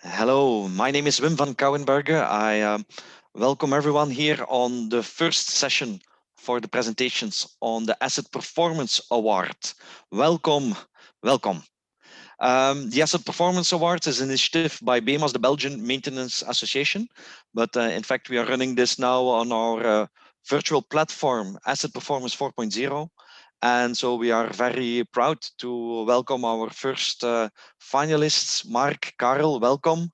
Hello, my name is Wim van Kouwenbergen. I welcome everyone here on the first session for the presentations on the Asset Performance Award. Welcome, welcome. The Asset Performance Award is an initiative by BEMAS, the Belgian Maintenance Association. But in fact, we are running this now on our virtual platform, Asset Performance 4.0. And so we are very proud to welcome our first finalists. Mark, Karel, welcome.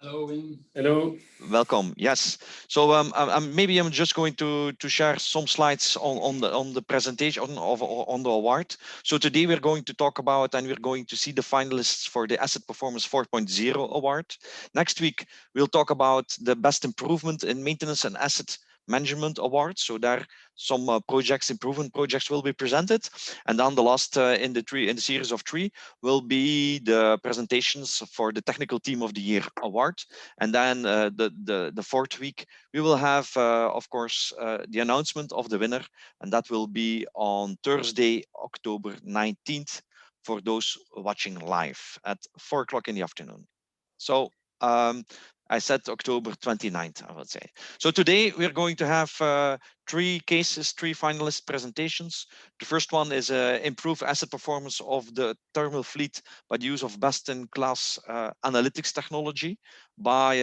Hello, Wim. Hello. Welcome. Yes. So maybe I'm just going to share some slides on the presentation on the award. So today we're going to talk about and we're going to see the finalists for the Asset Performance 4.0 award. Next week we'll talk about the best improvement in maintenance and asset management awards. So there some improvement projects will be presented, and then the last in the series of three will be the presentations for the Technical Team of the Year award. And then the fourth week we will have of course the announcement of the winner, and that will be on Thursday, October 19th, for those watching live at 4 o'clock in the afternoon. So I said October 29th, I would say. So today we're going to have three finalist presentations. The first one is improve asset performance of the thermal fleet by the use of best-in-class analytics technology by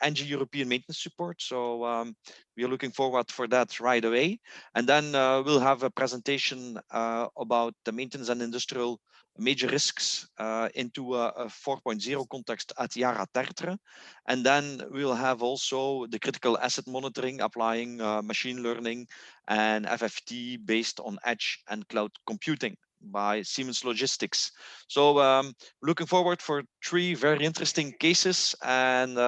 Engie European Maintenance Support. So we are looking forward for that right away. And then we'll have a presentation about the maintenance and industrial major risks into a 4.0 context at Yara Tertre. And then we'll have also the critical asset monitoring applying machine learning and FFT based on edge and cloud computing by Siemens Logistics. So looking forward for three very interesting cases. And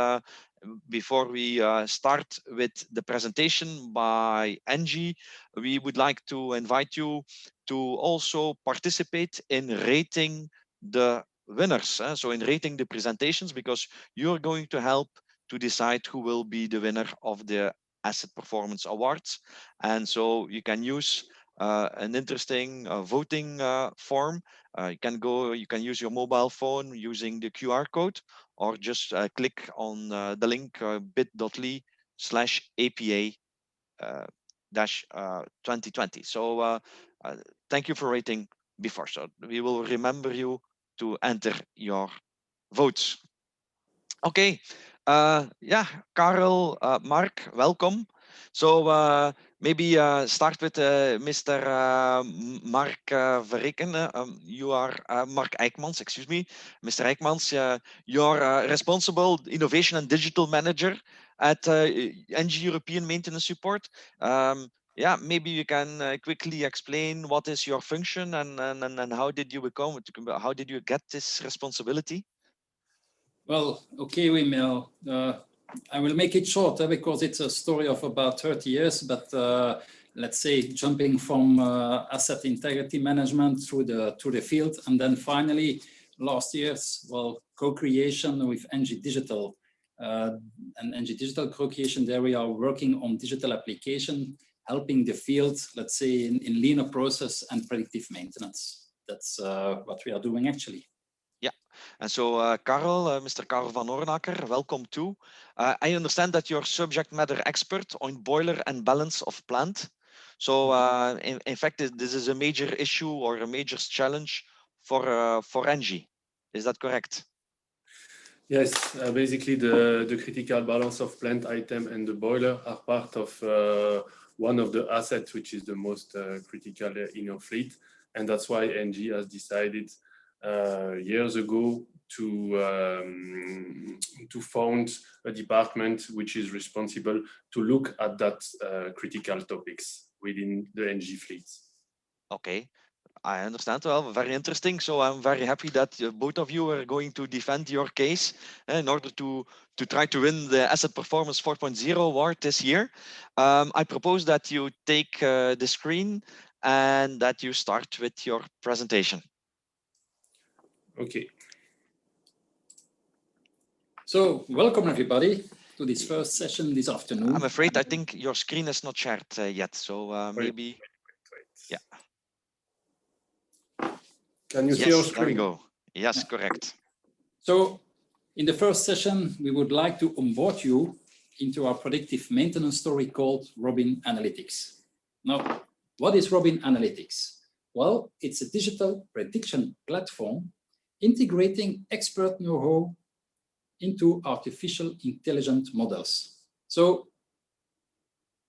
before we start with the presentation by Engie, we would like to invite you to also participate in rating the winners. So in rating the presentations, because you're going to help to decide who will be the winner of the Asset Performance Awards. And so you can use an interesting voting form. You can use your mobile phone using the QR code, or just click on the link bit.ly/APA-2020. So thank you for rating before. So we will remember you to enter your votes. Okay. Yeah, Karel, Mark, welcome. So maybe start with Mr. Mark Verreken. You are Mark Eijkmans, excuse me. Mr. Eijkmans, you're responsible innovation and digital manager at Engie European Maintenance Support. Yeah, maybe you can quickly explain what is your function and how did you how did you get this responsibility? Well, okay, Wim. I will make it short because it's a story of about 30 years, but let's say jumping from asset integrity management through the field, and then finally last year's co-creation with Engie Digital. And Engie Digital co-creation, there we are working on digital application, helping the field, let's say, in leaner process and predictive maintenance. That's what we are doing actually. Yeah, and so Karel, Mr. Karel van Ornacker, welcome too. I understand that you're subject matter expert on boiler and balance of plant. So in fact, this is a major issue or a major challenge for Engie. Is that correct? Yes, basically the critical balance of plant item and the boiler are part of one of the assets which is the most critical in your fleet, and that's why Engie has decided years ago to found a department which is responsible to look at that critical topics within the Engie fleet. Okay. I understand. Well, very interesting. So I'm very happy that both of you are going to defend your case in order to try to win the Asset Performance 4.0 award this year. I propose that you take the screen and that you start with your presentation. Okay. So welcome everybody to this first session this afternoon. I'm afraid I think your screen is not shared yet. So maybe. Wait. Yeah. Can you see our screen? There we go. Yes, correct. So in the first session, we would like to onboard you into our predictive maintenance story called Rnd Analytics. Now, what is Rnd Analytics? Well, it's a digital prediction platform integrating expert know-how into artificial intelligent models. So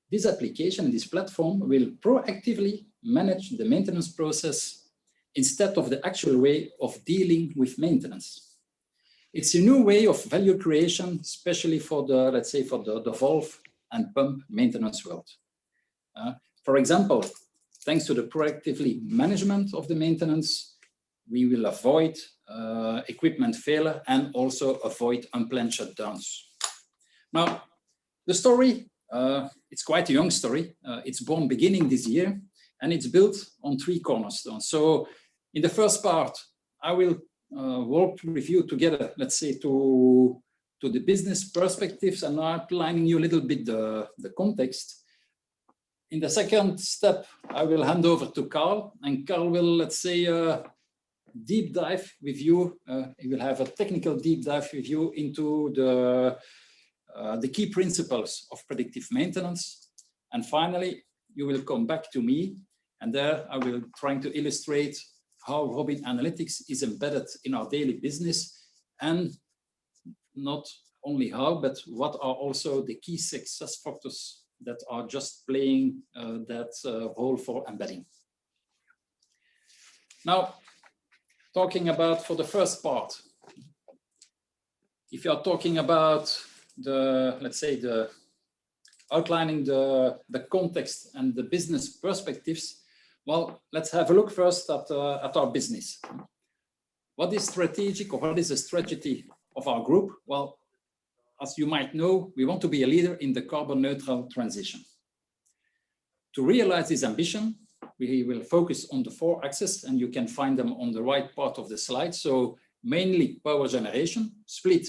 this application, this platform will proactively manage the maintenance process instead of the actual way of dealing with maintenance. It's a new way of value creation, especially for the, let's say, for the valve and pump maintenance world. For example, thanks to the proactively management of the maintenance, we will avoid equipment failure and also avoid unplanned shutdowns. Now, the story, it's quite a young story. It's born beginning this year, and it's built on 3 cornerstones. So in the first part, I will walk with you together, let's say, to the business perspectives and outlining you a little bit the context. In the second step, I will hand over to Carl, and Carl will, let's say, deep dive with you. He will have a technical deep dive with you into the key principles of predictive maintenance. And finally, you will come back to me, and there I will try to illustrate how Rnd Analytics is embedded in our daily business, and not only how, but what are also the key success factors that are just playing that role for embedding. Now, talking about for the first part, if you are talking about the, let's say, the outlining the context and the business perspectives, well, let's have a look first at our business. What is strategic, or what is the strategy of our group? Well, as you might know, we want to be a leader in the carbon neutral transition. To realize this ambition, we will focus on the 4 axes, and you can find them on the right part of the slide. So mainly power generation, split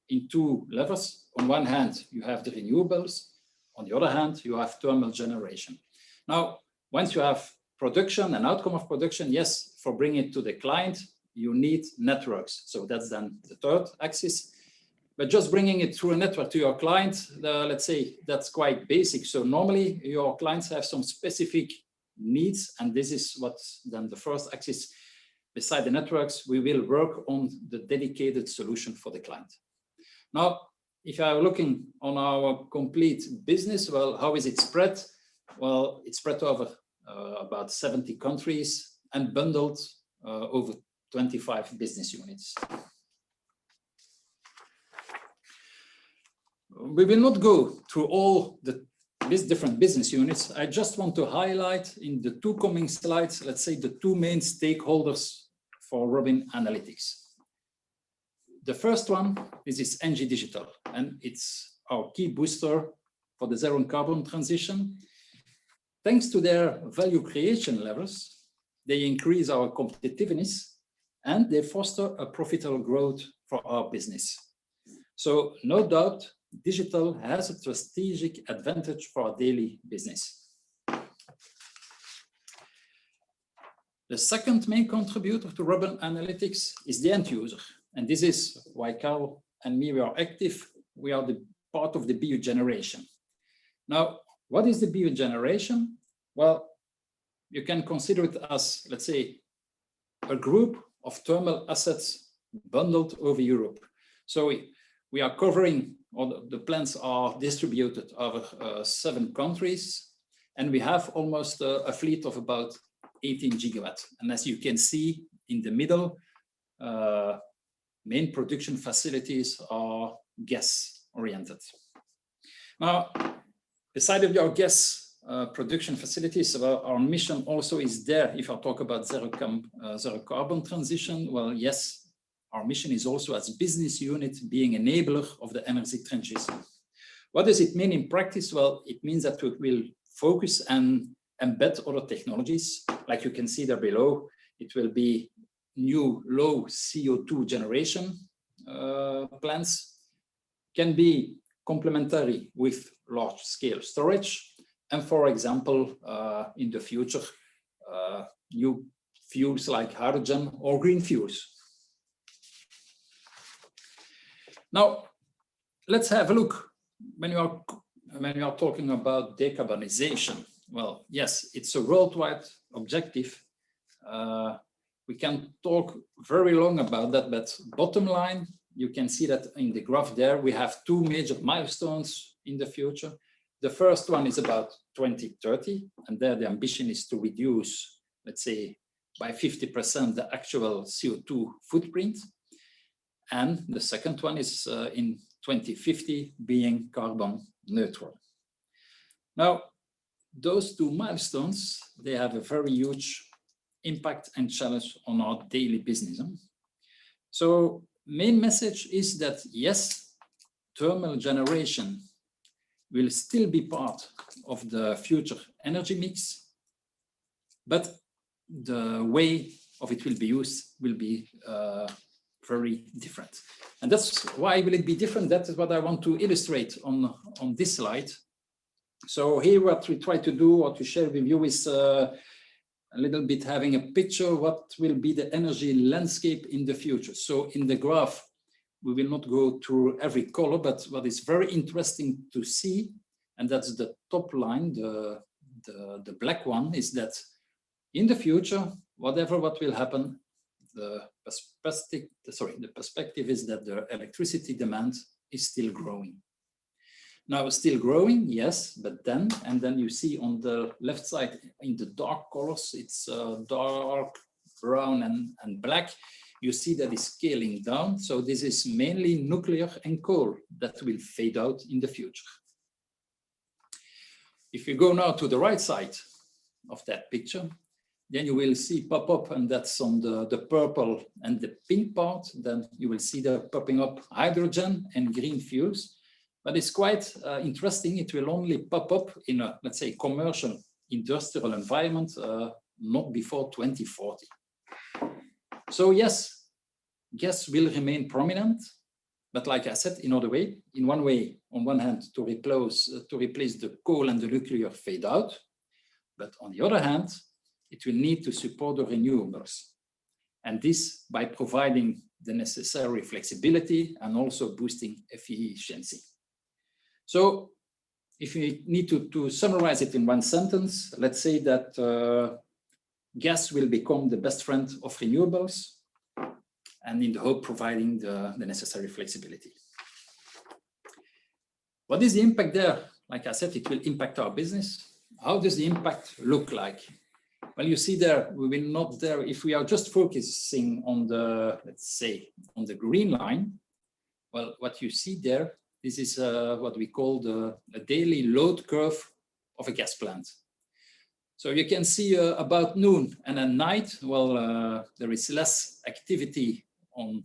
in 2 levers. On one hand, you have the renewables. On the other hand, you have thermal generation. Now, once you have production and outcome of production, yes, for bringing it to the client, you need networks. So that's then the 3rd axis. But just bringing it through a network to your client, let's say that's quite basic. So normally your clients have some specific needs, and this is what then the 1st axis. Beside the networks, we will work on the dedicated solution for the client. Now, if you are looking on our complete business, well, how is it spread? Well, it's spread over about 70 countries and bundled over 25 business units. We will not go through all these different business units. I just want to highlight in the 2 coming slides, let's say, the 2 main stakeholders for Rnd Analytics. The first one is Engie Digital, and it's our key booster for the zero carbon transition. Thanks to their value creation levels, they increase our competitiveness and they foster a profitable growth for our business. So no doubt, digital has a strategic advantage for our daily business. The second main contributor to Rnd Analytics is the end user. And this is why Carl and me, we are active. We are the part of the BU generation. Now, what is the BU generation? Well, you can consider it as, let's say, a group of thermal assets bundled over Europe. So we are covering, or the plants are distributed over 7 countries, and we have almost a fleet of about 18 gigawatts. And as you can see in the middle, main production facilities are gas oriented. Now, beside of your gas production facilities, our mission also is there. If I talk about zero carbon transition, well, yes, our mission is also as business unit being enabler of the energy transition. What does it mean in practice? Well, it means that we will focus and embed other technologies. Like you can see there below, it will be new low CO2 generation plants, can be complementary with large scale storage. And for example, in the future, new fuels like hydrogen or green fuels. Now, let's have a look when you are talking about decarbonization. Well, yes, it's a worldwide objective. We can talk very long about that, but bottom line, you can see that in the graph there, we have two major milestones in the future. The first one is about 2030, and there the ambition is to reduce, let's say, by 50% the actual CO2 footprint. And the second one is in 2050 being carbon neutral. Now, those two milestones, they have a very huge impact and challenge on our daily business. So main message is that yes, thermal generation will still be part of the future energy mix, but the way of it will be used will be very different. And that's why will it be different? That is what I want to illustrate on this slide. So here what we try to do or to share with you is a little bit having a picture what will be the energy landscape in the future. So in the graph, we will not go through every color, but what is very interesting to see, and that's the top line, the black one, is that in the future, what will happen, the perspective is that the electricity demand is still growing. Now, still growing, yes, but then, and then you see on the left side in the dark colors, it's dark brown and black. You see that it's scaling down. So this is mainly nuclear and coal that will fade out in the future. If you go now to the right side of that picture, then you will see pop up, and that's on the purple and the pink part. Then you will see the popping up hydrogen and green fuels. But it's quite interesting. It will only pop up in a, let's say, commercial industrial environment, not before 2040. So yes, gas will remain prominent, but like I said, in one way, on one hand, to replace the coal and the nuclear fade out, but on the other hand, it will need to support the renewables. And this by providing the necessary flexibility and also boosting efficiency. So if we need to summarize it in one sentence, let's say that gas will become the best friend of renewables, and in the hope providing the necessary flexibility. What is the impact there? Like I said, it will impact our business. How does the impact look like? Well, you see there, we will not there, if we are just focusing on the, let's say, on the green line, well, what you see there, this is what we call a daily load curve of a gas plant. So you can see about noon and at night, well, there is less activity on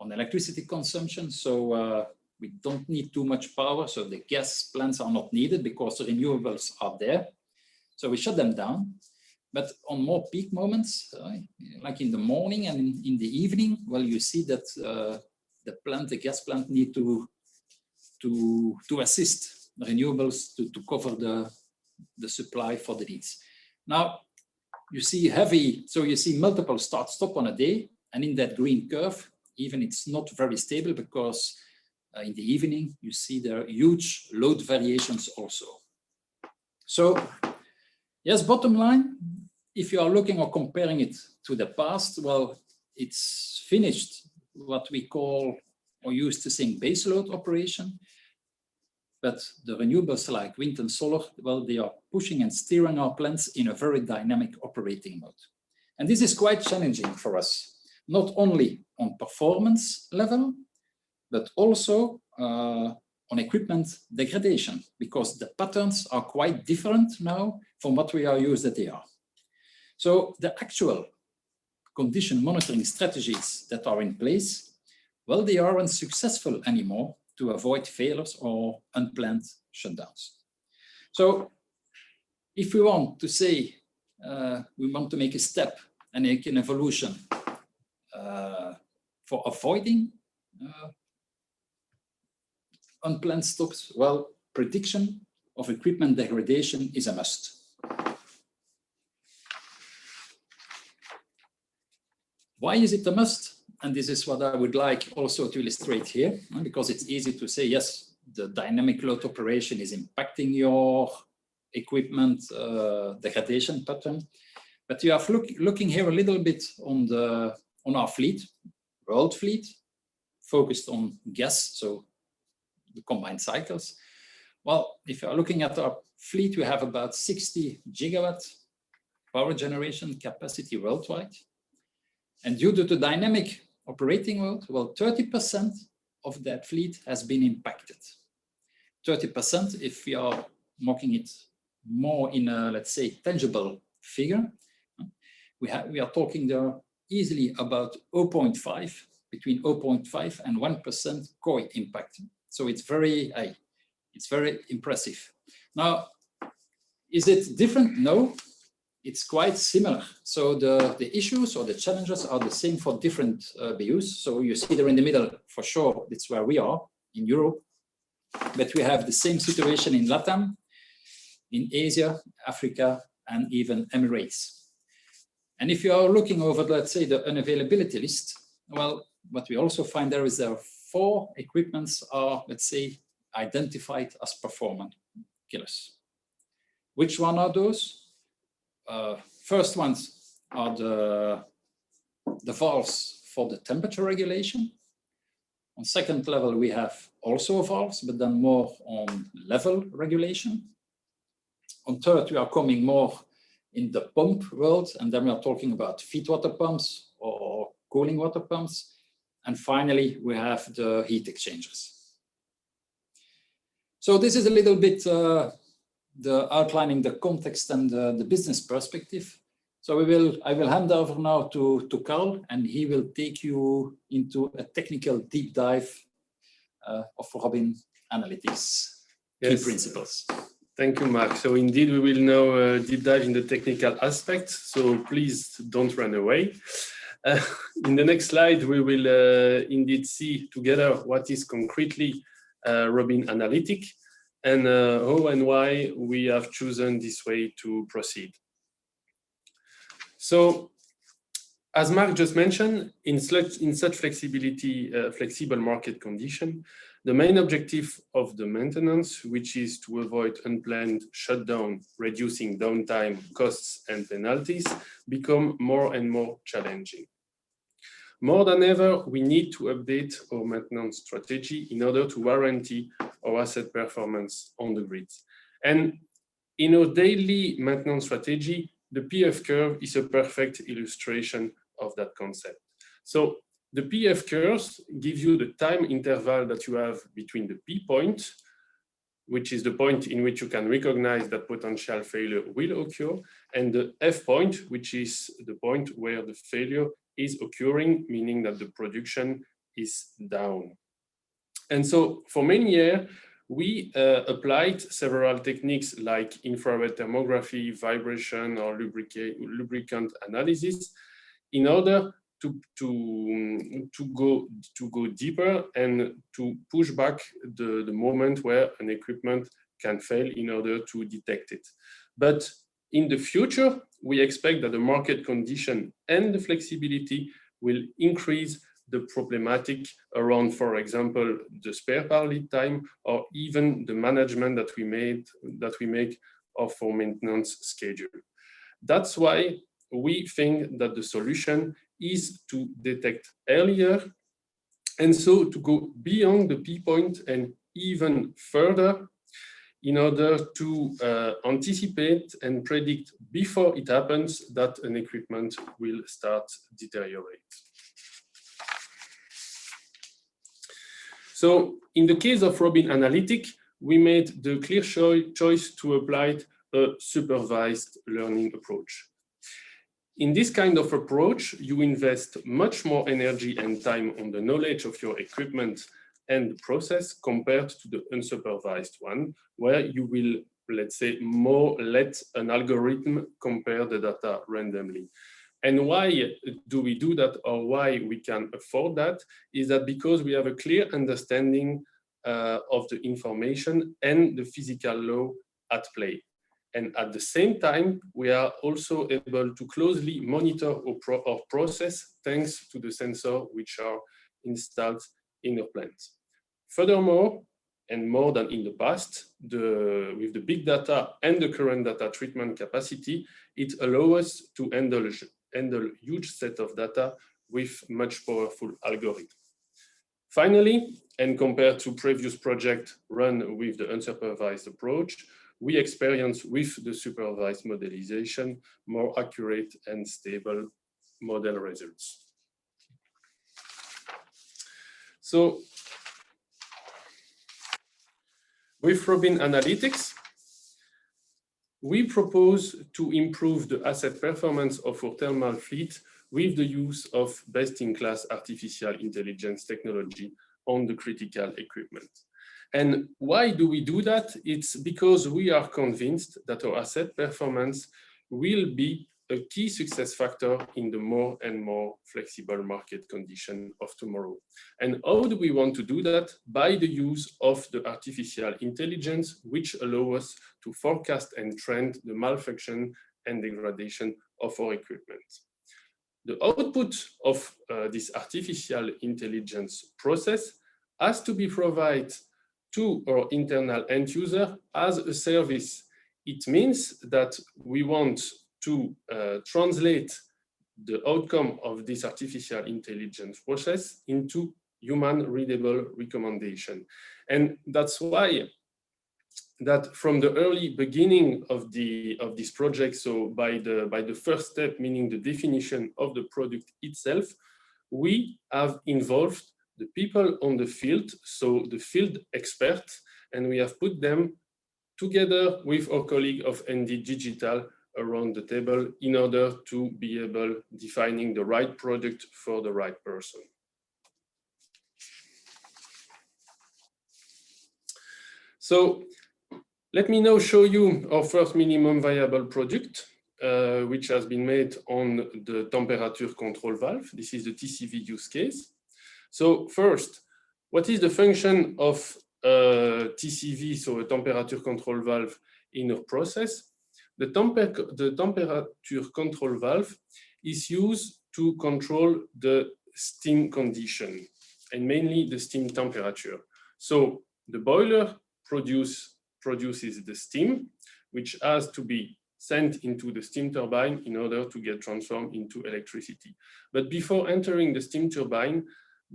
electricity consumption. So we don't need too much power. So the gas plants are not needed because the renewables are there. So we shut them down. But on more peak moments, like in the morning and in the evening, well, you see that the gas plant need to assist the renewables to cover the supply for the needs. Now, you see so you see multiple start-stop on a day, and in that green curve, even it's not very stable because in the evening, you see there are huge load variations also. So, yes, bottom line, if you are looking or comparing it to the past, well, it's finished what we call or used to think baseload operation. But the renewables like wind and solar, well, they are pushing and steering our plants in a very dynamic operating mode. And this is quite challenging for us, not only on performance level, but also on equipment degradation, because the patterns are quite different now from what we are used that they are. So the actual condition monitoring strategies that are in place, well, they aren't successful anymore to avoid failures or unplanned shutdowns. So if we want to say, we want to make a step and make an evolution for avoiding unplanned stops, well, prediction of equipment degradation is a must. Why is it a must? and this is what I would like also to illustrate here, because it's easy to say, yes, the dynamic load operation is impacting your equipment degradation pattern. But you are looking here a little bit on our fleet, world fleet, focused on gas, so the combined cycles. Well, if you are looking at our fleet, we have about 60 gigawatt power generation capacity worldwide. And due to the dynamic operating world, well, 30% of that fleet has been impacted. 30%, if we are marking it more in a, let's say, tangible figure, we are talking there easily about 0.5, between 0.5 and 1% core impact. So it's very impressive. Now, is it different? No, it's quite similar. So the issues or the challenges are the same for different BUs. So you see there in the middle, for sure, it's where we are in Europe, but we have the same situation in LATAM, in Asia, Africa, and even Emirates. And if you are looking over, let's say, the unavailability list, well, what we also find there is there are 4 equipments are, let's say, identified as performance killers. Which one are those? First ones are the valves for the temperature regulation. On second level, we have also valves, but then more on level regulation. On third, we are coming more in the pump world, and then we are talking about feed water pumps or cooling water pumps. And finally, we have the heat exchangers. So this is a little bit the outlining the context and the business perspective. So I will hand over now to Carl, and he will take you into a technical deep dive of Robin Analytics key principles. Thank you, Mark. So indeed, we will now deep dive in the technical aspects. So please don't run away. In the next slide, we will indeed see together what is concretely Robin Analytic and how and why we have chosen this way to proceed. So, as Mark just mentioned, in such flexible market condition, the main objective of the maintenance, which is to avoid unplanned shutdown, reducing downtime, costs, and penalties, become more and more challenging. More than ever, we need to update our maintenance strategy in order to guarantee our asset performance on the grid. And in our daily maintenance strategy, the PF curve is a perfect illustration of that concept. So the PF curves give you the time interval that you have between the P point, which is the point in which you can recognize that potential failure will occur, and the F point, which is the point where the failure is occurring, meaning that the production is down. And so for many years, we applied several techniques like infrared thermography, vibration, or lubricant analysis in order to go deeper and to push back the moment where an equipment can fail in order to detect it. But in the future, we expect that the market condition and the flexibility will increase the problematic around, for example, the spare part lead time, or even the management that we make of our maintenance schedule. That's why we think that the solution is to detect earlier, and so to go beyond the P point and even further in order to anticipate and predict before it happens that an equipment will start deteriorate. So in the case of Robin Analytic, we made the clear choice to apply a supervised learning approach. In this kind of approach, you invest much more energy and time on the knowledge of your equipment and the process compared to the unsupervised one, where you will, let's say, more let an algorithm compare the data randomly. And why do we do that, or why we can afford that, is that because we have a clear understanding of the information and the physical law at play. And at the same time, we are also able to closely monitor our process thanks to the sensors which are installed in our plant. Furthermore, and more than in the past, with the big data and the current data treatment capacity, it allows us to handle huge set of data with much powerful algorithms. Finally, and compared to previous projects run with the unsupervised approach, we experience with the supervised modelization more accurate and stable model results. So, with Robin Analytics, we propose to improve the asset performance of our thermal fleet with the use of best-in-class artificial intelligence technology on the critical equipment. And why do we do that? It's because we are convinced that our asset performance will be a key success factor in the more and more flexible market condition of tomorrow. And how do we want to do that? By the use of the artificial intelligence, which allow us to forecast and trend the malfunction and degradation of our equipment. The output of this artificial intelligence process has to be provided to our internal end user as a service. It means that we want to translate the outcome of this artificial intelligence process into human readable recommendation. And that's why that from the early beginning of this project, so by the first step, meaning the definition of the product itself, we have involved the people on the field, so the field experts, and we have put them together with our colleague of Engie Digital around the table in order to be able defining the right product for the right person. So let me now show you our first minimum viable product, which has been made on the temperature control valve. This is the TCV use case. So first, what is the function of TCV, so a temperature control valve in our process? The temperature control valve is used to control the steam condition and mainly the steam temperature. So the boiler produces the steam, which has to be sent into the steam turbine in order to get transformed into electricity. But before entering the steam turbine,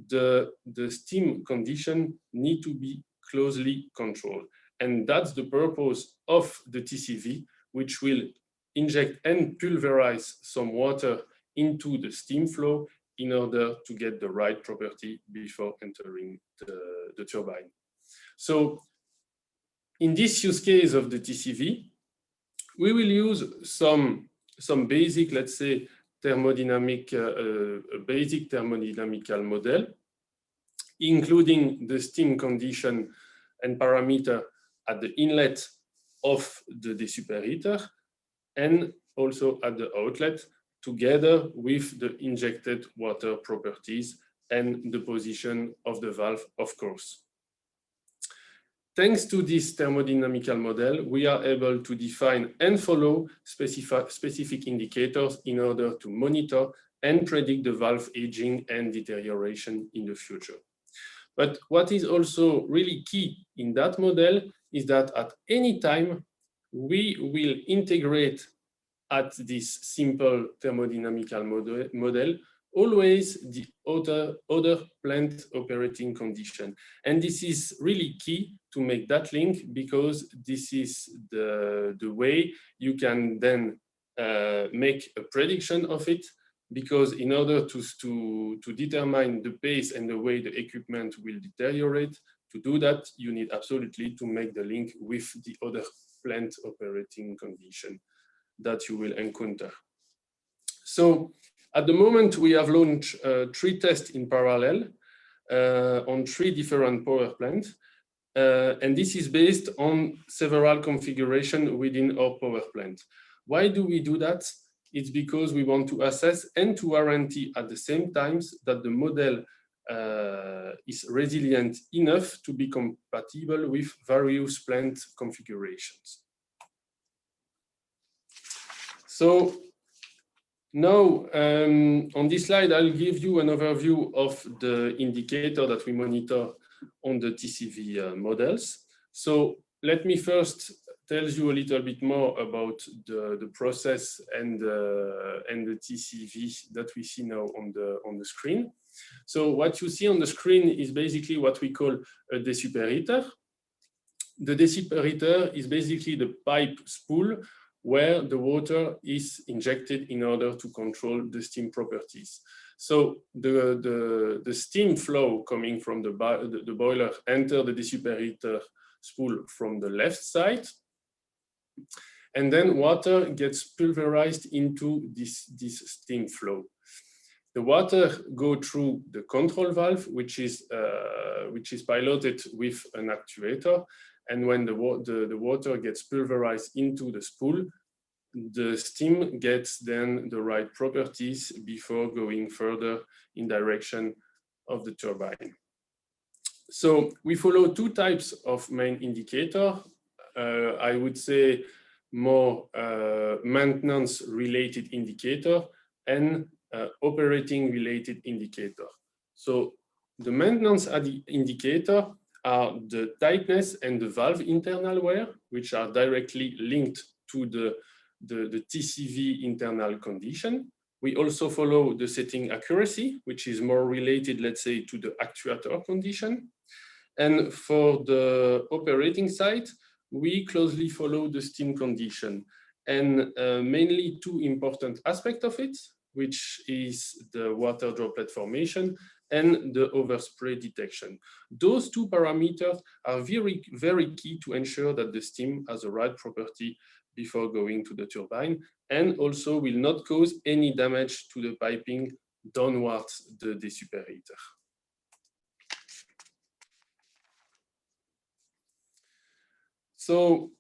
the steam condition need to be closely controlled. And that's the purpose of the TCV, which will inject and pulverize some water into the steam flow in order to get the right property before entering the turbine. So in this use case of the TCV, we will use some basic, let's say, basic thermodynamical model, including the steam condition and parameter at the inlet of the desuperheater and also at the outlet, together with the injected water properties and the position of the valve, of course. Thanks to this thermodynamical model, we are able to define and follow specific indicators in order to monitor and predict the valve aging and deterioration in the future. But what is also really key in that model is that at any time, we will integrate at this simple thermodynamical model always the other plant operating condition. And this is really key to make that link, because this is the way you can then make a prediction of it, because in order to determine the pace and the way the equipment will deteriorate, to do that, you need absolutely to make the link with the other plant operating condition that you will encounter. So at the moment, we have launched 3 tests in parallel on 3 different power plants. And this is based on several configurations within our power plant. Why do we do that? It's because we want to assess and to guarantee at the same time that the model is resilient enough to be compatible with various plant configurations. So now on this slide, I'll give you an overview of the indicator that we monitor on the TCV models. So let me first tell you a little bit more about the process and the TCV that we see now on the screen. So what you see on the screen is basically what we call a desuperator. The desuperator is basically the pipe spool where the water is injected in order to control the steam properties. So the steam flow coming from the boiler enter the desuperator spool from the left side, and then water gets pulverized into this steam flow. The water go through the control valve, which is piloted with an actuator. And when the water gets pulverized into the spool, the steam gets then the right properties before going further in direction of the turbine. So we follow two types of main indicator. I would say more maintenance related indicator and operating related indicator. So the maintenance indicator are the tightness and the valve internal wear, which are directly linked to the TCV internal condition. We also follow the setting accuracy, which is more related, let's say, to the actuator condition. And for the operating side, we closely follow the steam condition, and mainly two important aspects of it, which is the water droplet formation and the overspray detection. Those two parameters are very, very key to ensure that the steam has the right property before going to the turbine, and also will not cause any damage to the piping downwards the desuperator. So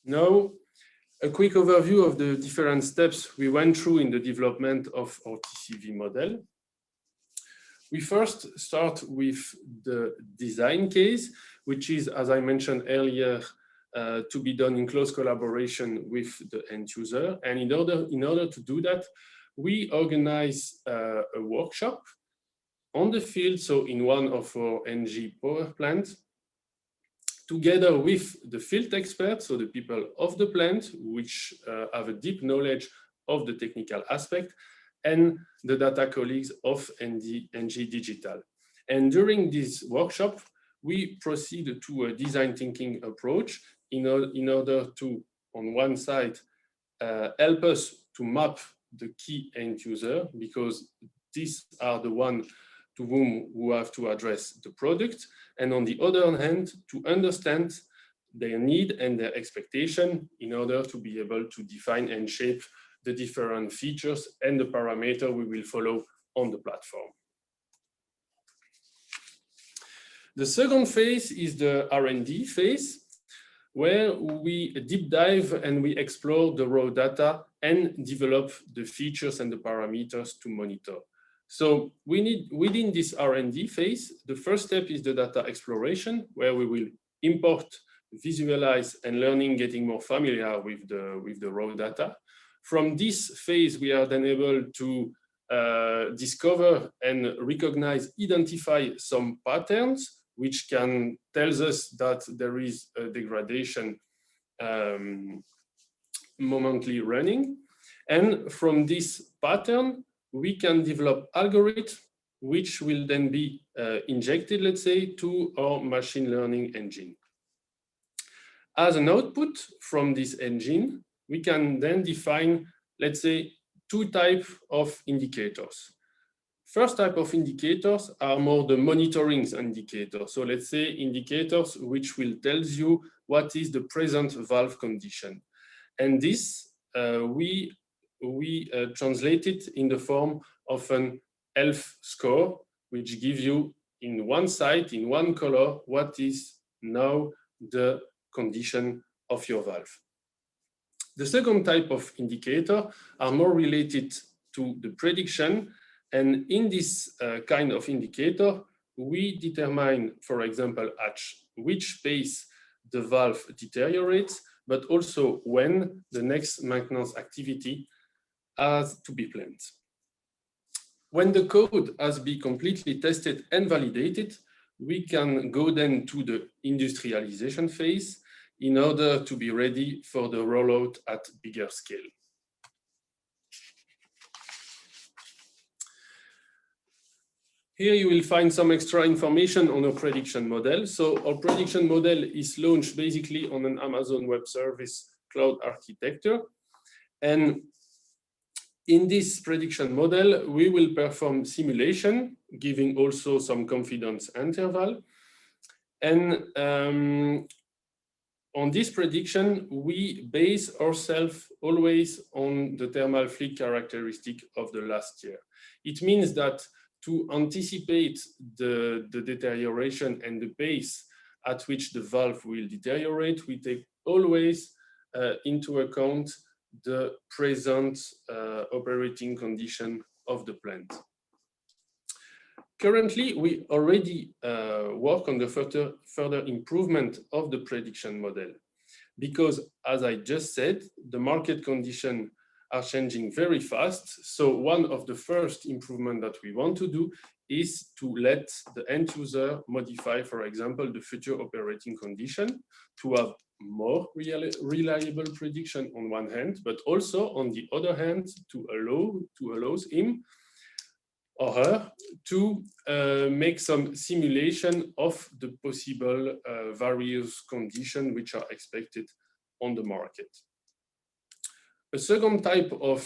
now a quick overview of the different steps we went through in the development of our TCV model. We first start with the design case, which is, as I mentioned earlier, to be done in close collaboration with the end user. And in order to do that, we organize a workshop on the field, so in one of our Engie power plants, together with the field experts, so the people of the plant, which have a deep knowledge of the technical aspect, and the data colleagues of Engie Digital. And during this workshop, we proceed to a design thinking approach in order to, on one side, help us to map the key end user, because these are the ones to whom we have to address the product, and on the other hand, to understand their need and their expectation in order to be able to define and shape the different features and the parameter we will follow on the platform. The second phase is the R&D phase, where we deep dive and we explore the raw data and develop the features and the parameters to monitor. So we need, within this R&D phase, the first step is the data exploration, where we will import, visualize, and learning, getting more familiar with the raw data. From this phase, we are then able to discover and recognize, identify some patterns, which can tell us that there is a degradation momently running. And from this pattern, we can develop algorithms which will then be injected, let's say, to our machine learning engine. As an output from this engine, we can then define, let's say, two types of indicators. First type of indicators are more the monitoring indicators. So let's say indicators which will tell you what is the present valve condition. And this we translate it in the form of an ELF score, which gives you in one site, in one color, what is now the condition of your valve. The second type of indicator are more related to the prediction. And in this kind of indicator, we determine, for example, at which pace the valve deteriorates, but also when the next maintenance activity has to be planned. When the code has been completely tested and validated, we can go then to the industrialization phase in order to be ready for the rollout at bigger scale. Here you will find some extra information on our prediction model. So our prediction model is launched basically on an Amazon Web Service cloud architecture. And in this prediction model, we will perform simulation, giving also some confidence interval. And on this prediction, we base ourselves always on the thermal fluid characteristic of the last year. It means that to anticipate the deterioration and the pace at which the valve will deteriorate, we take always into account the present operating condition of the plant. Currently, we already work on the further improvement of the prediction model, because as I just said, the market conditions are changing very fast. So one of the first improvements that we want to do is to let the end user modify, for example, the future operating condition to have more reliable prediction on one hand, but also on the other hand to allow him or her to make some simulation of the possible various conditions which are expected on the market. A second type of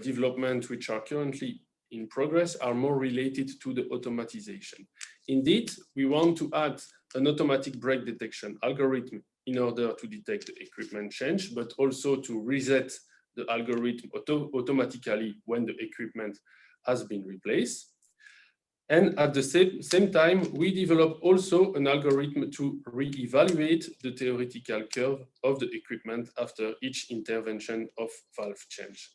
development which are currently in progress are more related to the automatization. Indeed, we want to add an automatic break detection algorithm in order to detect the equipment change, but also to reset the algorithm automatically when the equipment has been replaced. And at the same time, we develop also an algorithm to re-evaluate the theoretical curve of the equipment after each intervention of valve change.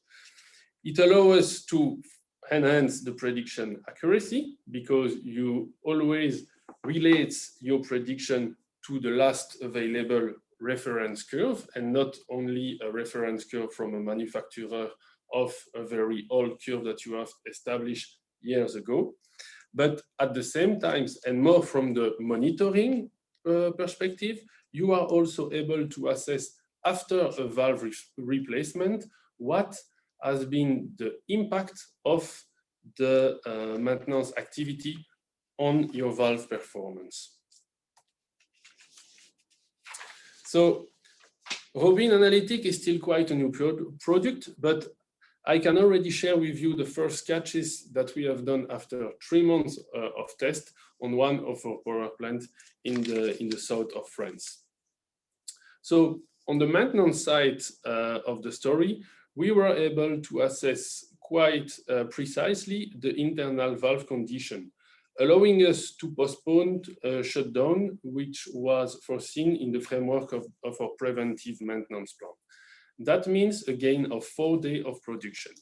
It allows us to enhance the prediction accuracy because you always relate your prediction to the last available reference curve and not only a reference curve from a manufacturer of a very old curve that you have established years ago. But at the same time, and more from the monitoring perspective, you are also able to assess after a valve replacement what has been the impact of the maintenance activity on your valve performance. So Robin Analytics is still quite a new product, but I can already share with you the first sketches that we have done after 3 months of test on one of our power plants in the south of France. So on the maintenance side of the story, we were able to assess quite precisely the internal valve condition, allowing us to postpone a shutdown, which was foreseen in the framework of our preventive maintenance plan. That means a gain of 4 days of production.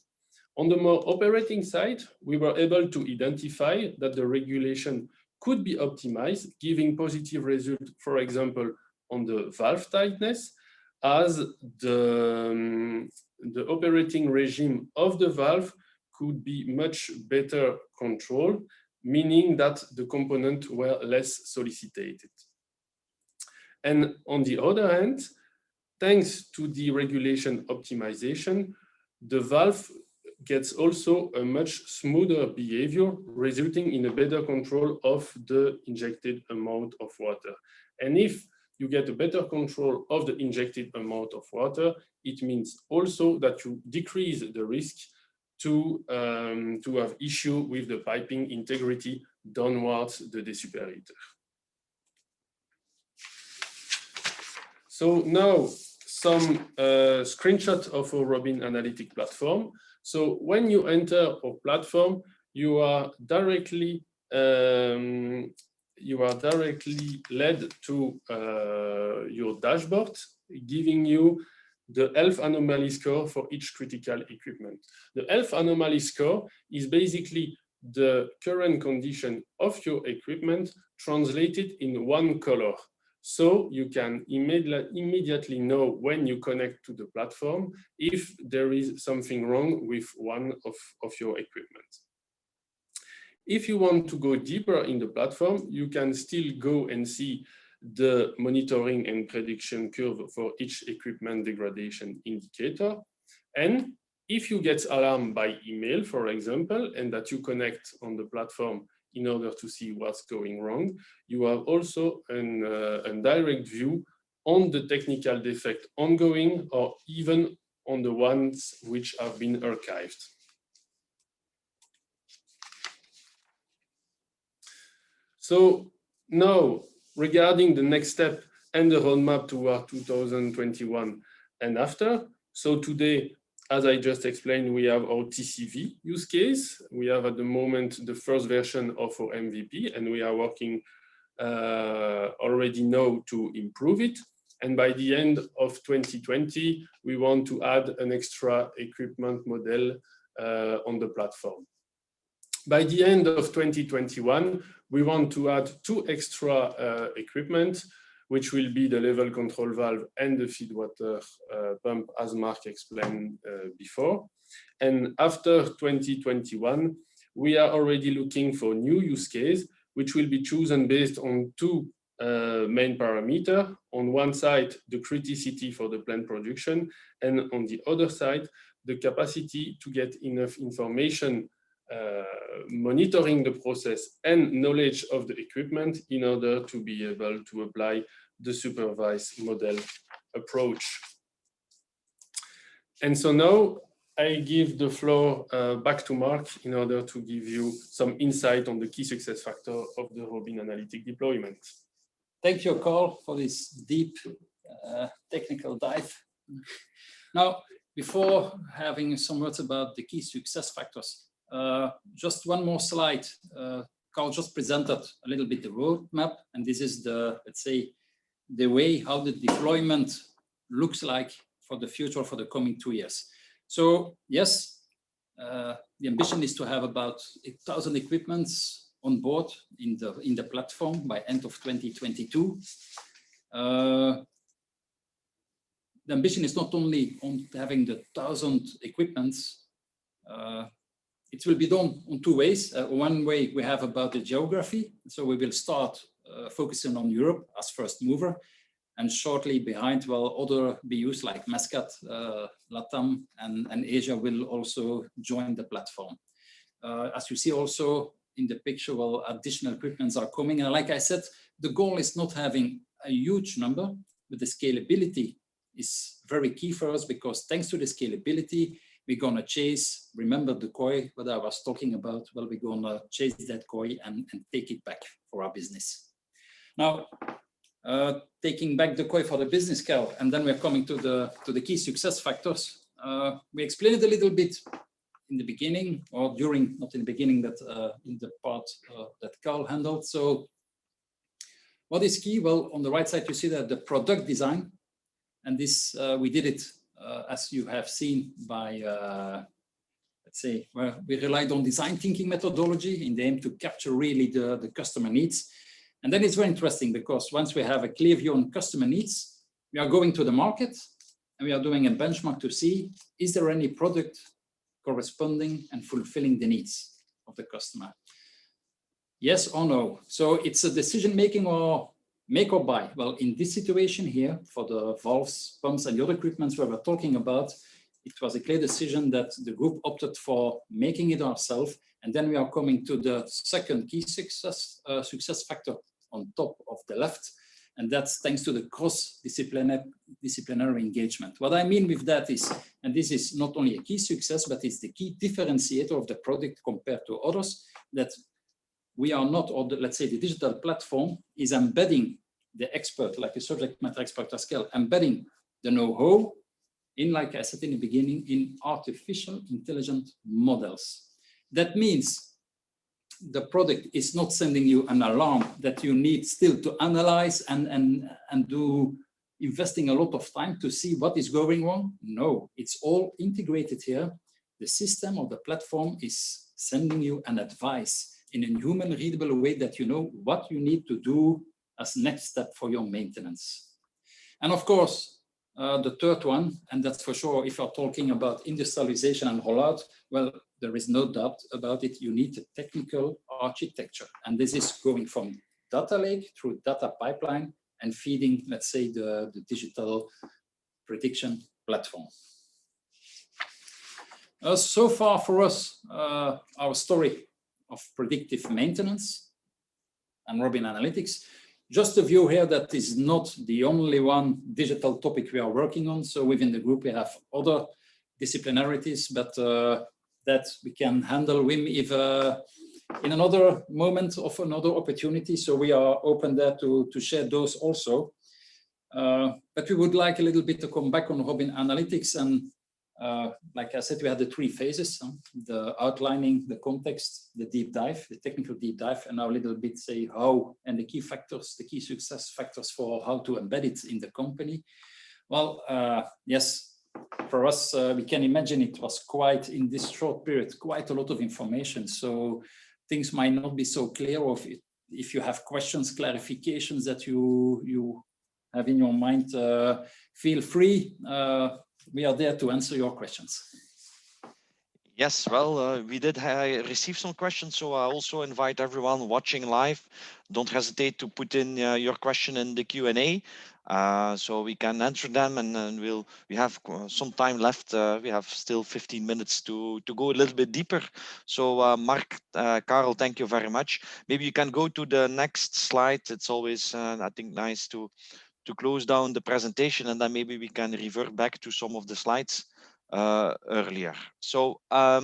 On the more operating side, we were able to identify that the regulation could be optimized, giving positive results, for example, on the valve tightness, as the operating regime of the valve could be much better controlled, meaning that the components were less solicited. And on the other hand, thanks to the regulation optimization, the valve gets also a much smoother behavior, resulting in a better control of the injected amount of water. And if you get a better control of the injected amount of water, it means also that you decrease the risk to have issue with the piping integrity downwards the desuperator. So now some screenshot of our Robin Analytic platform. So when you enter our platform, you are directly led to your dashboard, giving you the health anomaly score for each critical equipment. The health anomaly score is basically the current condition of your equipment translated in one color. So you can immediately know when you connect to the platform if there is something wrong with one of your equipment. If you want to go deeper in the platform, you can still go and see the monitoring and prediction curve for each equipment degradation indicator. And if you get alarmed by email, for example, and that you connect on the platform in order to see what's going wrong, you have also a direct view on the technical defect ongoing or even on the ones which have been archived. So now, regarding the next step and the roadmap toward 2021 and after. So today, as I just explained, we have our TCV use case. We have at the moment the first version of our MVP, and we are working already now to improve it. And by the end of 2020, we want to add an extra equipment model on the platform. By the end of 2021, we want to add 2 extra equipment, which will be the level control valve and the feed water pump, as Mark explained before. And after 2021, we are already looking for new use case, which will be chosen based on 2 main parameters. On one side, the criticity for the plant production, and on the other side, the capacity to get enough information monitoring the process and knowledge of the equipment in order to be able to apply the supervised model approach. And so now I give the floor back to Mark in order to give you some insight on the key success factor of the Robin analytic deployment. Thank you, Carl, for this deep technical dive. Now, before having some words about the key success factors, just one more slide. Carl just presented a little bit the roadmap, and this is the, let's say, the way how the deployment looks like for the future, for the coming 2 years. So yes, the ambition is to have about 1,000 equipments on board in the platform by end of 2022. The ambition is not only on having the 1,000 equipments. It will be done on 2 ways. One way we have about the geography. So we will start focusing on Europe as first mover, and shortly behind, well, other BUs like Muscat, LATAM, and Asia will also join the platform. As you see also in the picture, well, additional equipments are coming. And like I said, the goal is not having a huge number, but the scalability is very key for us, because thanks to the scalability, we're going to chase, remember the koi, what I was talking about, well, we're going to chase that koi and take it back for our business. Now, taking back the koi for the business, Carl, and then we're coming to the key success factors. We explained it a little bit in the beginning, or during, not in the beginning, but in the part that Carl handled. So what is key? Well, on the right side, you see that the product design, and this, we did it as you have seen by, let's say, well, we relied on design thinking methodology in the aim to capture really the customer needs. And then it's very interesting, because once we have a clear view on customer needs, we are going to the market and we are doing a benchmark to see, is there any product corresponding and fulfilling the needs of the customer? Yes or no? So it's a decision making, or make or buy. Well, in this situation here, for the valves, pumps, and the other equipments we were talking about, it was a clear decision that the group opted for making it ourselves. And then we are coming to the second key success factor on top of the left. And that's thanks to the cross-disciplinary engagement. What I mean with that is, and this is not only a key success, but it's the key differentiator of the product compared to others, that we are not, or let's say the digital platform is embedding the expert, like a subject matter expert as Carl, embedding the know-how in, like I said in the beginning, in artificial intelligent models. That means the product is not sending you an alarm that you need still to analyze and do investing a lot of time to see what is going wrong. No, it's all integrated here. The system of the platform is sending you an advice in a human readable way that you know what you need to do as next step for your maintenance. And of course, the third one, and that's for sure, if you're talking about industrialization and rollout, well, there is no doubt about it, you need a technical architecture. And this is going from data lake through data pipeline and feeding, let's say, the digital prediction platform. So far for us, our story of predictive maintenance and Rnd Analytics. Just a view here that is not the only one digital topic we are working on. So within the group, we have other disciplinarities, but that we can handle if in another moment of another opportunity. So we are open there to share those also. But we would like a little bit to come back on Rnd Analytics. And like I said, we had the 3 phases, the outlining, the context, the deep dive, the technical deep dive, and now a little bit say how and the key factors, the key success factors for how to embed it in the company. Well, yes, for us, we can imagine it was quite, in this short period, quite a lot of information. So things might not be so clear, or if you have questions, clarifications that you have in your mind, feel free. We are there to answer your questions. Yes, well, we did receive some questions, so I also invite everyone watching live. Don't hesitate to put in your question in the Q&A, so we can answer them, and we have some time left. We have still 15 minutes to go a little bit deeper. So Mark, Karel, thank you very much. Maybe you can go to the next slide. It's always, I think, nice to close down the presentation, and then maybe we can revert back to some of the slides earlier. So a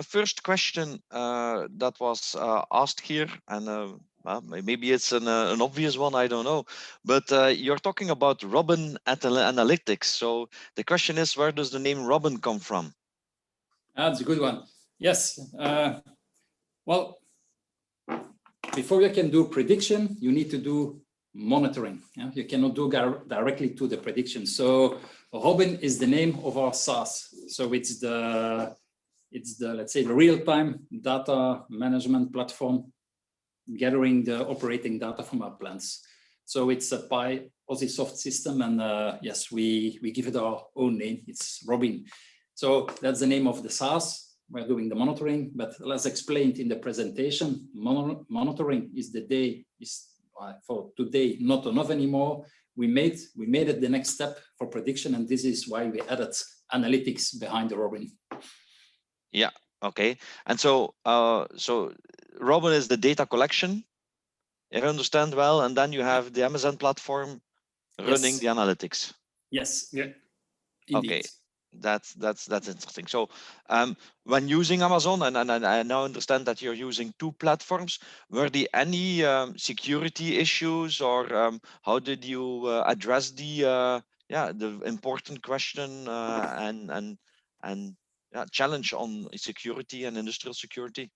first question that was asked here, and well, maybe it's an obvious one, I don't know, but you're talking about Rnd Analytics. So the question is, where does the name Rnd come from? That's a good one. Yes. Well, before you can do prediction, you need to do monitoring. Yeah? You cannot do directly to the prediction. So Rnd is the name of our SaaS. So it's the let's say the real-time data management platform, gathering the operating data from our plants. So it's a PyOsisoft system, and yes, we give it our own name. It's Rnd. So that's the name of the SaaS. We're doing the monitoring, but as explained in the presentation, monitoring is for today not enough anymore. We made it the next step for prediction, and this is why we added analytics behind the Rnd. Yeah. Okay. And so Rnd is the data collection. I understand well, and then you have the Amazon platform running the analytics. Yes. Yeah. Indeed. Okay. That's interesting. So when using Amazon, and I now understand that you're using 2 platforms, were there any security issues, or how did you address the important question and challenge on security and industrial security?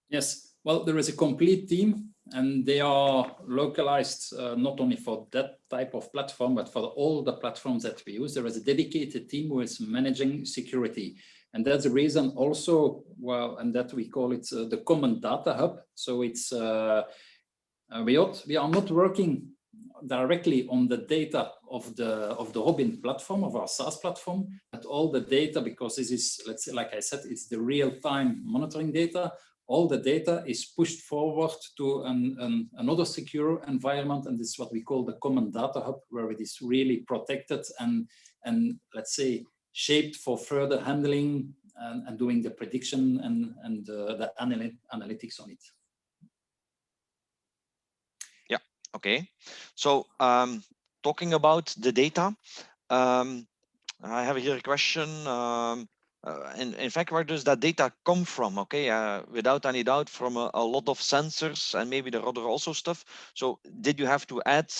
Yes. Well, there is a complete team, and they are localized not only for that type of platform, but for all the platforms that we use. There is a dedicated team who is managing security. And that's the reason also, well, and that we call it the common data hub. So it's we are not working directly on the data of the Rnd platform, of our SaaS platform, but all the data, because this is, let's say, like I said, it's the real-time monitoring data. All the data is pushed forward to another secure environment, and this is what we call the common data hub, where it is really protected and let's say shaped for further handling and doing the prediction and the analytics on it. Yeah. Okay. So talking about the data, I have here a question. In fact, where does that data come from? Okay, without any doubt, from a lot of sensors, and maybe there are other also stuff. So did you have to add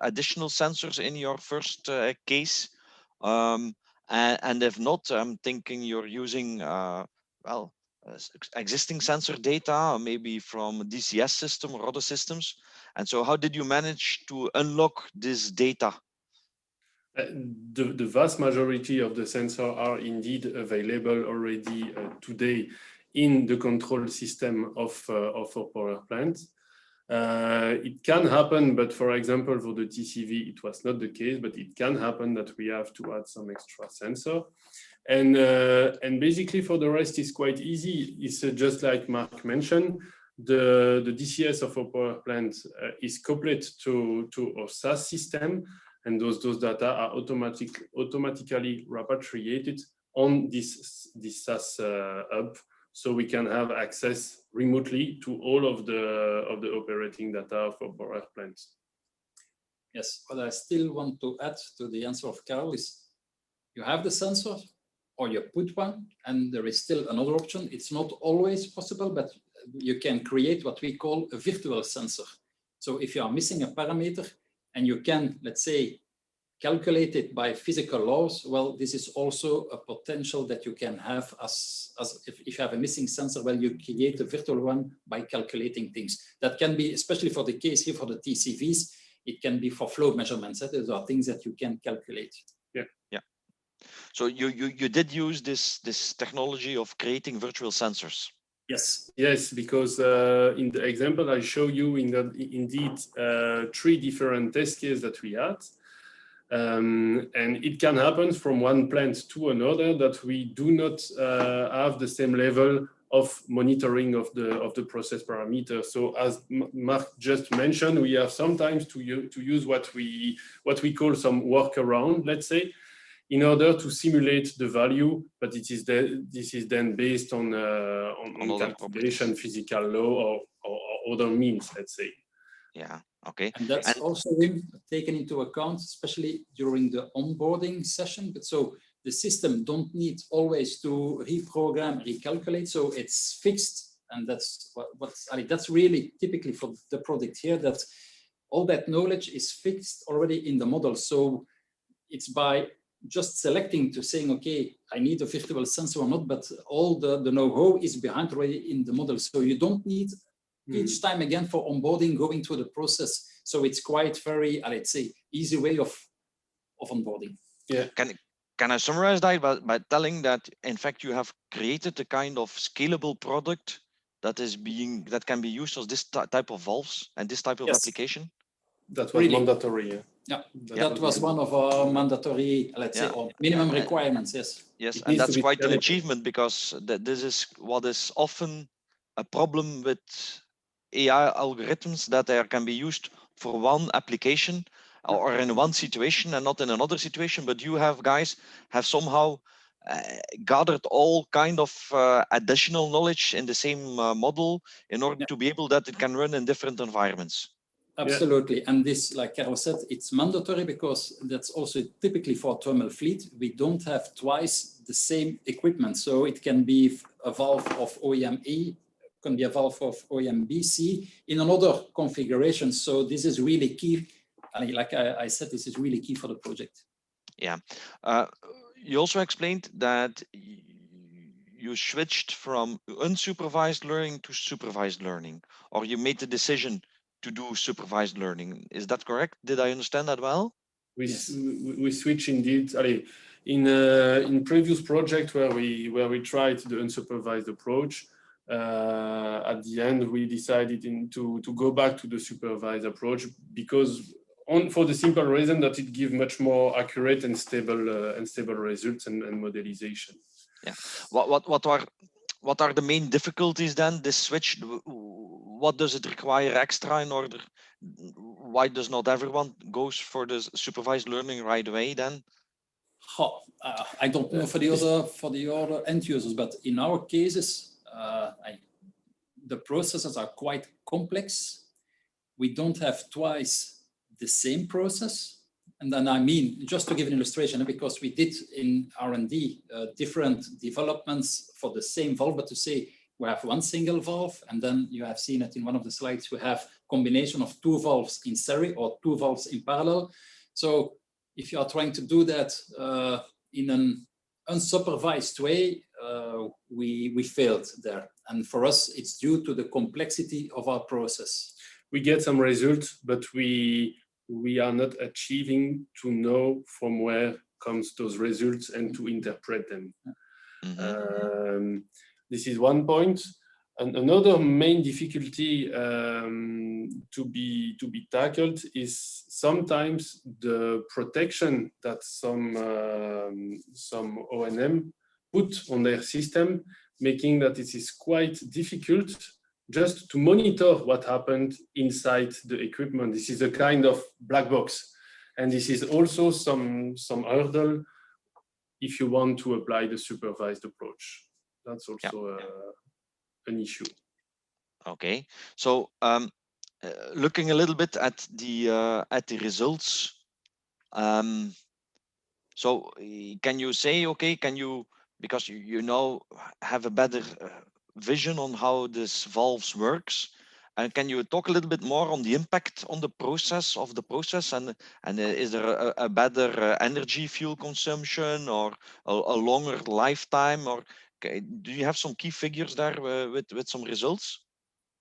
additional sensors in your first case? And if not, I'm thinking you're using existing sensor data, maybe from a DCS system or other systems. And so how did you manage to unlock this data? The vast majority of the sensors are indeed available already today in the control system of our power plants. It can happen, but for example, for the TCV, it was not the case, but it can happen that we have to add some extra sensor. And basically for the rest, it's quite easy. It's just like Mark mentioned, the DCS of our power plant is coupled to our SAS system, and those data are automatically repatriated on this SAS hub, so we can have access remotely to all of the operating data for power plants. Yes, what I still want to add to the answer of Carol is you have the sensor or you put one, and there is still another option. It's not always possible, but you can create what we call a virtual sensor. So if you are missing a parameter and you can, let's say, calculate it by physical laws, well, this is also a potential that you can have as if you have a missing sensor, well, you create a virtual one by calculating things. That can be, especially for the case here for the TCVs, it can be for flow measurements. Those are things that you can calculate. Yeah. Yeah. So you did use this technology of creating virtual sensors. Yes. Yes, because in the example I show you, indeed 3 different test cases that we had. And it can happen from one plant to another that we do not have the same level of monitoring of the process parameter. So as Mark just mentioned, we have sometimes to use what we call some workaround, let's say, in order to simulate the value, but this is then based on calculation, physical law, or other means, let's say. Yeah. Okay. And that's also taken into account, especially during the onboarding session. But so the system don't need always to reprogram, recalculate. So it's fixed, and that's that's really typically for the product here, that all that knowledge is fixed already in the model. So it's by just selecting to saying, okay, I need a virtual sensor or not, but all the know-how is behind already in the model. So you don't need each time again for onboarding, going through the process. So it's quite very, let's say, easy way of onboarding. Yeah. Can I summarize that by telling that, in fact, you have created a kind of scalable product that can be used as this type of valves and this type of application? That was mandatory. Yeah. Yeah, that was one of our mandatory, let's say, or minimum requirements. Yes. Yes, and that's quite an achievement, because this is what is often a problem with AI algorithms, that they can be used for one application or in one situation and not in another situation. But you guys have somehow gathered all kind of additional knowledge in the same model in order to be able that it can run in different environments. Absolutely. And this, like Carol said, it's mandatory because that's also typically for thermal fleet. We don't have twice the same equipment. So it can be a valve of OEM E, can be a valve of OEM BC in another configuration. So this is really key. And like I said, this is really key for the project. Yeah. You also explained that you switched from unsupervised learning to supervised learning, or you made the decision to do supervised learning. Is that correct? Did I understand that well? We switch indeed. In previous project where we tried the unsupervised approach, at the end we decided to go back to the supervised approach, because for the simple reason that it gives much more accurate and stable results and modelization. Yeah. What are the main difficulties then? This switch, what does it require extra in order? Why does not everyone goes for the supervised learning right away then? I don't know for the other end users, but in our cases, the processes are quite complex. We don't have twice the same process. And then I mean, just to give an illustration, because we did in R&D different developments for the same valve, but to say we have one single valve, and then you have seen it in one of the slides, we have combination of 2 valves in series or 2 valves in parallel. So if you are trying to do that in an unsupervised way, we failed there. And for us, it's due to the complexity of our process. We get some results, but we are not achieving to know from where comes those results and to interpret them. This is one point. And another main difficulty to be tackled is sometimes the protection that some O&M put on their system, making that it is quite difficult just to monitor what happened inside the equipment. This is a kind of black box, and this is also some hurdle if you want to apply the supervised approach. That's also an issue. Okay, so looking a little bit at the results. So can you say, okay, because you now have a better vision on how this valves works, and can you talk a little bit more on the impact on the process and is there a better energy fuel consumption or a longer lifetime, or do you have some key figures there with some results?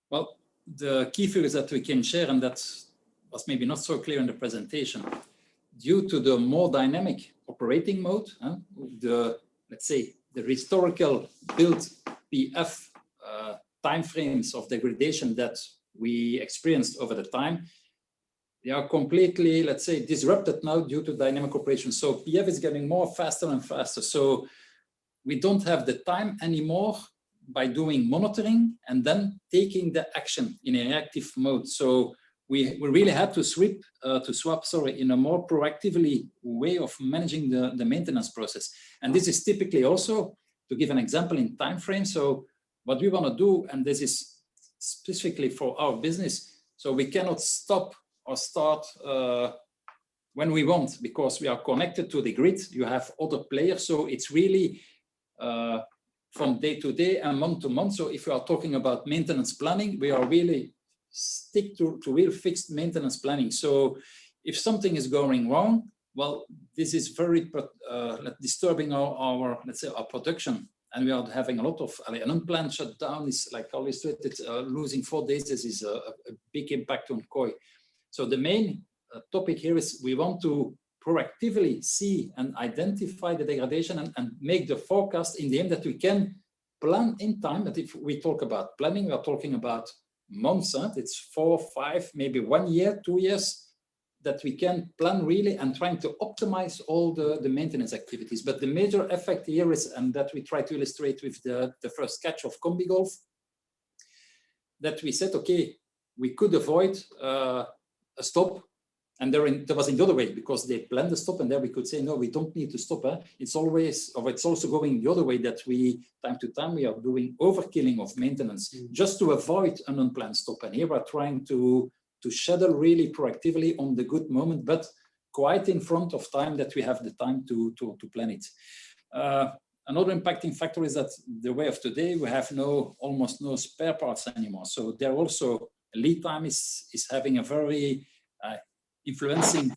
Well, the key figures that we can share, and that was maybe not so clear in the presentation, due to the more dynamic operating mode, let's say the historical built PF timeframes of degradation that we experienced over the time, they are completely, let's say, disrupted now due to dynamic operation. So PF is getting more faster and faster. So we don't have the time anymore by doing monitoring and then taking the action in a reactive mode. So we really had to swap in a more proactively way of managing the maintenance process. And this is typically also, to give an example in time frame. So what we want to do, and this is specifically for our business, so we cannot stop or start when we want, because we are connected to the grid. You have other players, so it's really from day to day and month to month. So if we are talking about maintenance planning, we are really stick to real fixed maintenance planning. So if something is going wrong, well, this is very disturbing our let's say our production, and we are having a lot of an unplanned shutdown. Is like always stated, losing 4 days. This is a big impact on COI. So the main topic here is we want to proactively see and identify the degradation and make the forecast in the aim that we can plan in time. That if we talk about planning, we are talking about months. It's 4, 5, maybe 1 year, 2 years that we can plan really and trying to optimize all the maintenance activities. But the major effect here is, and that we try to illustrate with the first catch of Combi Golf, that we said, okay, we could avoid a stop. And there was in the other way, because they planned the stop, and there we could say, no, we don't need to stop. It's always, or it's also going the other way, that we, time to time, we are doing overkilling of maintenance just to avoid an unplanned stop. And here we're trying to schedule really proactively on the good moment, but quite in front of time, that we have the time to plan it. Another impacting factor is that the way of today, we have almost no spare parts anymore. So there also, lead time is having a very influencing,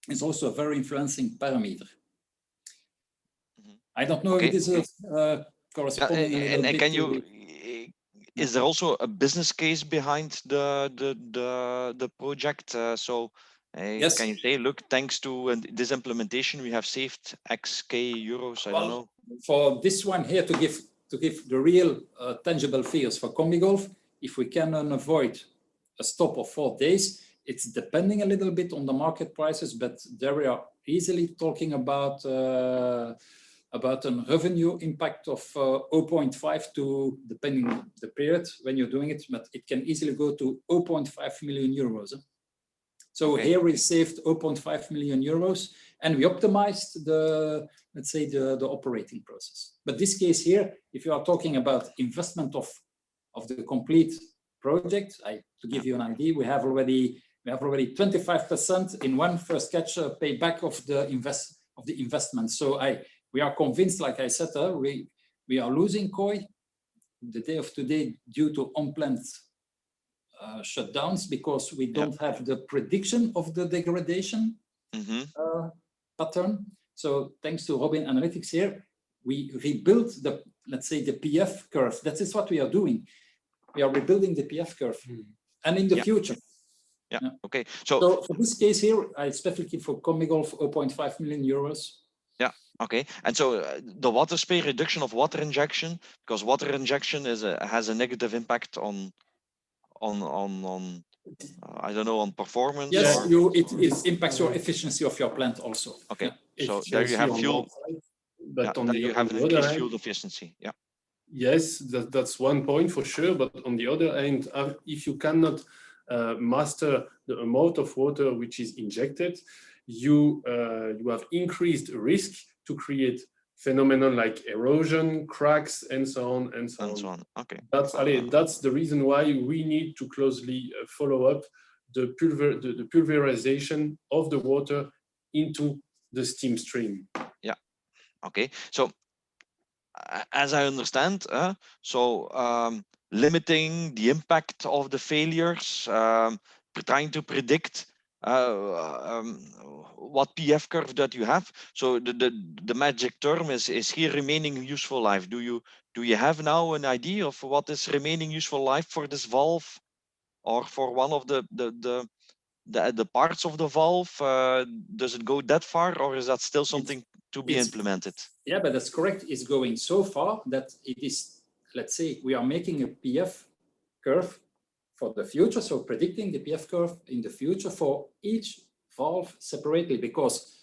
is also a very influencing parameter. I don't know if this is corresponding. And can you, is there also a business case behind the project? Yes. Can you say, look, thanks to this implementation, we have saved XK euros? I don't know. For this one here, to give the real tangible figures for Combi Golf, if we can avoid a stop of 4 days, it's depending a little bit on the market prices, but there we are easily talking about a revenue impact of 0.5 to, depending on the period when you're doing it, but it can easily go to 0.5 million euros. So here we saved 0.5 million euros, and we optimized let's say the operating process. But this case here, if you are talking about investment of the complete project, to give you an idea, we have already 25% in one first catch payback of the investment. So we are convinced, like I said, we are losing COI the day of today due to unplanned shutdowns, because we don't have the prediction of the degradation pattern. So thanks to Robin Analytics here, we rebuilt let's say the PF curve. That is what we are doing. We are rebuilding the PF curve, and in the future. Okay. So for this case here, I specifically for Combi Golf 0.5 million euros. Okay, and so the water spray reduction of water injection, because water injection has a negative impact on I don't know, on performance. Yes, or... it impacts your efficiency of your plant also. Okay, Yeah. so there you have on fuel. one side, but on there the, you have on an the other increased hand, fuel efficiency. Yeah. yes, that's one point for sure. But on the other hand, if you cannot master the amount of water which is injected, you have increased risk to create phenomenon like erosion, cracks, and so on and so on. Okay. That's the reason why we need to closely follow up the pulverization of the water into the steam stream. Yeah. Okay. So as I understand, limiting the impact of the failures, trying to predict what PF curve that you have. So the magic term is here remaining useful life. Do you have now an idea of what is remaining useful life for this valve, or for one of the parts of the valve? Does it go that far, or is that still something to be implemented? Yeah, but that's correct. It's going so far that it is, let's say, we are making a PF curve for the future. So predicting the PF curve in the future for each valve separately, because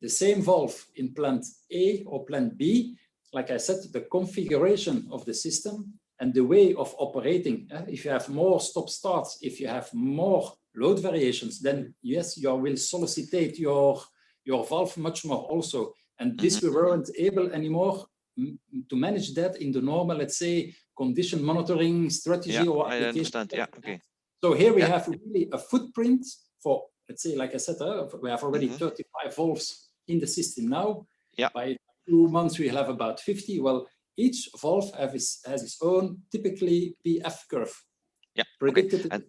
the same valve in plant A or plant B, like I said, the configuration of the system and the way of operating, if you have more stop-starts, if you have more load variations, then yes, you will solicitate your valve much more also. And this we weren't able anymore to manage that in the normal, let's say, condition monitoring strategy or application. I understand. Yeah, okay. So here we have really a footprint for, let's say, like I said, we have already 35 valves in the system now. Yeah. By 2 months, we'll have about 50. Well, each valve has its own typically PF curve. Yeah. Predicted. Okay.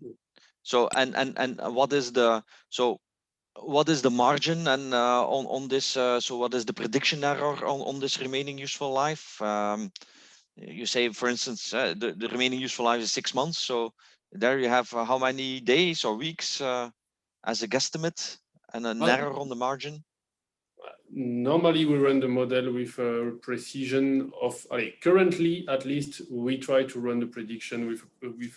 And what is the margin and on this? So what is the prediction error on this remaining useful life? You say, for instance, the remaining useful life is 6 months. So there you have how many days or weeks as a guesstimate, and an error on the margin? Normally, we run the model with a precision of, currently at least, we try to run the prediction with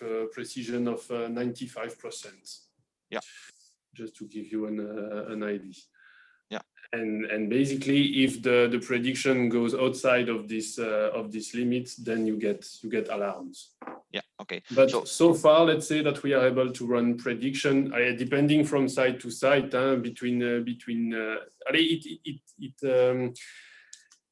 a precision of 95%. Yeah. Just to give you an idea. Yeah. And basically, if the prediction goes outside of this limit, then you get alarms. Yeah. Okay. But so far, let's say that we are able to run prediction, depending from site to site,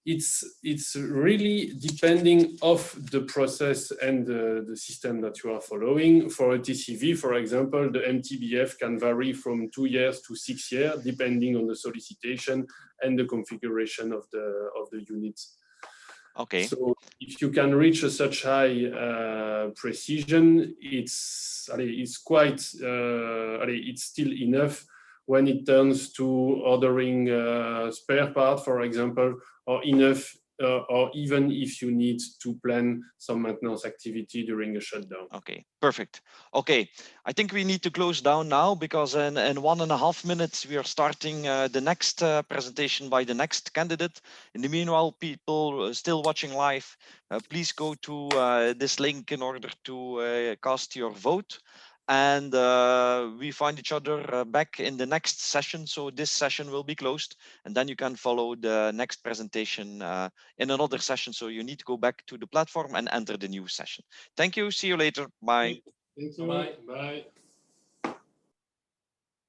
it's really depending of the process and the system that you are following. For a TCV, for example, the MTBF can vary from 2 years to 6 years, depending on the solicitation and the configuration of the units. Okay. So if you can reach a such high precision, it's quite it's still enough when it turns to ordering spare part, for example, or enough, or even if you need to plan some maintenance activity during a shutdown. Okay, perfect. Okay, I think we need to close down now, because in 1.5 minutes we are starting the next presentation by the next candidate. In the meanwhile, people still watching live, please go to this link in order to cast your vote. And we find each other back in the next session. So this session will be closed, and then you can follow the next presentation in another session. So you need to go back to the platform and enter the new session. Thank you. See you later. Bye. Thank you. Bye. Bye.